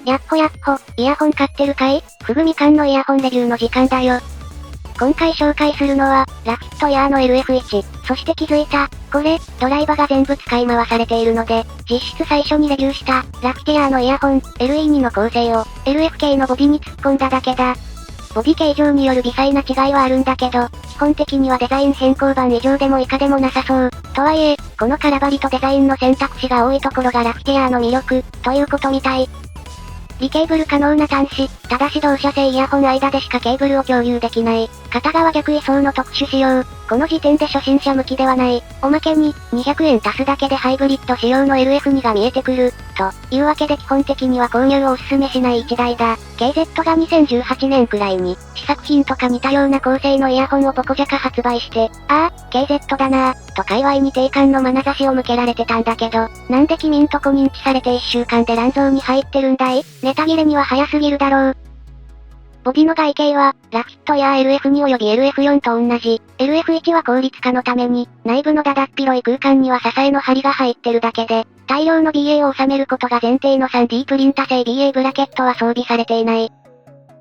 やっほやっほ、イヤホン買ってるかい？ふぐみかんのイヤホンレビューの時間だよ。今回紹介するのは、ラフィットイヤーの LF1。そして気づいた、これ、ドライバが全部使い回されているので、実質最初にレビューした、ラフィットイヤーのイヤホン、LE2 の構成を、LF 系のボディに突っ込んだだけだ。ボディ形状による微細な違いはあるんだけど、基本的にはデザイン変更版以上でも以下でもなさそう。とはいえ、この空張りとデザインの選択肢が多いところがラフィットイヤーの魅力、ということみたい。リケーブル可能な端子、ただし同社製イヤホン間でしかケーブルを共有できない。片側逆位相の特殊仕様。この時点で初心者向きではない。おまけに、200円足すだけでハイブリッド仕様の LF2 が見えてくる。というわけで基本的には購入をお勧めしない1台だ。KZ が2018年くらいに、試作品とか似たような構成のイヤホンをポコジャカ発売して、ああ、KZ だなぁ、と界隈に定感の眼差しを向けられてたんだけど、なんで君んとこ認知されて1週間で乱造に入ってるんだい？ネタ切れには早すぎるだろう。ボディの外形は、ラフィットや LF2 及び LF4 と同じ。LF1 は効率化のために、内部のだだっ広い空間には支えの針が入ってるだけで、大量の BA を収めることが前提の 3D プリンタ製 BA ブラケットは装備されていない。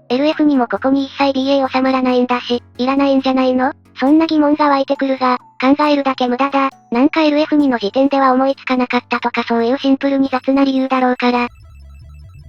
LF にもここに一切 BA 収まらないんだし、いらないんじゃないの？そんな疑問が湧いてくるが、考えるだけ無駄だ。なんか LF2 の時点では思いつかなかったとかそういうシンプルに雑な理由だろうから。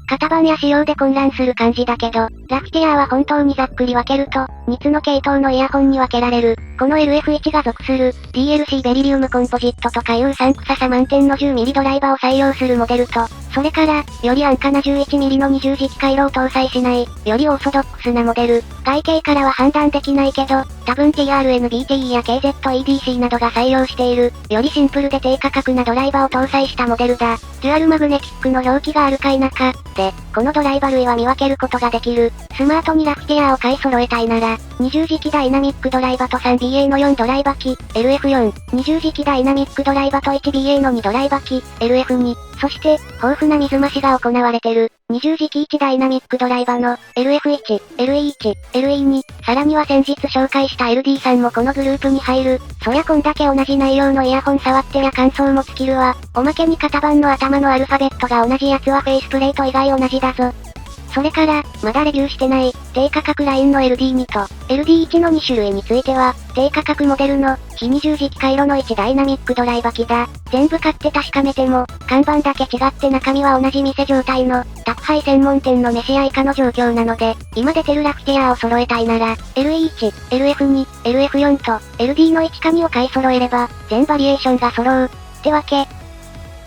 型番や仕様で混乱する感じだけど、ラフィットイヤーは本当にざっくり分けると、3つの系統のイヤホンに分けられる。この LF1 が属する、DLC ベリリウムコンポジットとかいう3臭さ満点の 10mm ドライバーを採用するモデルと、それから、より安価な 11mm の20磁気回路を搭載しない、よりオーソドックスなモデル。外形からは判断できないけど、多分 TRNBTE や KZEDC などが採用している、よりシンプルで低価格なドライバーを搭載したモデルだ。デュアルマグネティックの表記があるか否か。で、このドライバ類は見分けることができる。スマートにラフィットイヤーを買い揃えたいなら、20磁気ダイナミックドライバと 3BA の4ドライバ機、LF4、20磁気ダイナミックドライバと 1BA の2ドライバ機、LF2、そして、豊富な水増しが行われてる。20磁気1ダイナミックドライバの LF1、LE1、LE2、さらには先日紹介した LD さんもこのグループに入る。そりゃこんだけ同じ内容のイヤホン触ってりゃ感想も尽きるわ。おまけに型番の頭のアルファベットが同じやつはフェイスプレート以外同じだぞ。それから、まだレビューしてない、低価格ラインの LD2 と、LD1 の2種類については、低価格モデルの、非20磁気回路の1ダイナミックドライバ機だ。全部買って確かめても、看板だけ違って中身は同じ店状態の、宅配専門店の飯屋以下の状況なので、今出てるラフィットイヤーを揃えたいなら、LE1、LF2、LF4 と、LD の1紙を買い揃えれば、全バリエーションが揃う。ってわけ。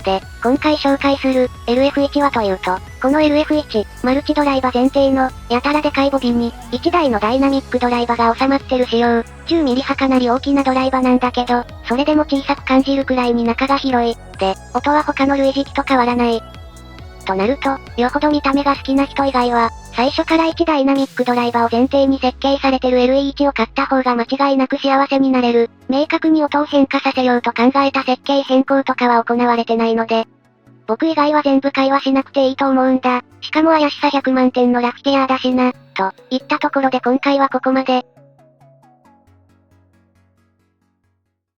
で、今回紹介する LF1 はというと、この LF1、マルチドライバ前提の、やたらでかいボディに、1台のダイナミックドライバが収まってる仕様。10mm はかなり大きなドライバなんだけど、それでも小さく感じるくらいに中が広い。で、音は他の類似機と変わらない。となると、よほど見た目が好きな人以外は、最初から1ダイナミックドライバーを前提に設計されてる LE1 を買った方が間違いなく幸せになれる。明確に音を変化させようと考えた設計変更とかは行われてないので、僕以外は全部会話しなくていいと思うんだ。しかも怪しさ100万点のラフィットイヤーだしな。といったところで今回はここまで。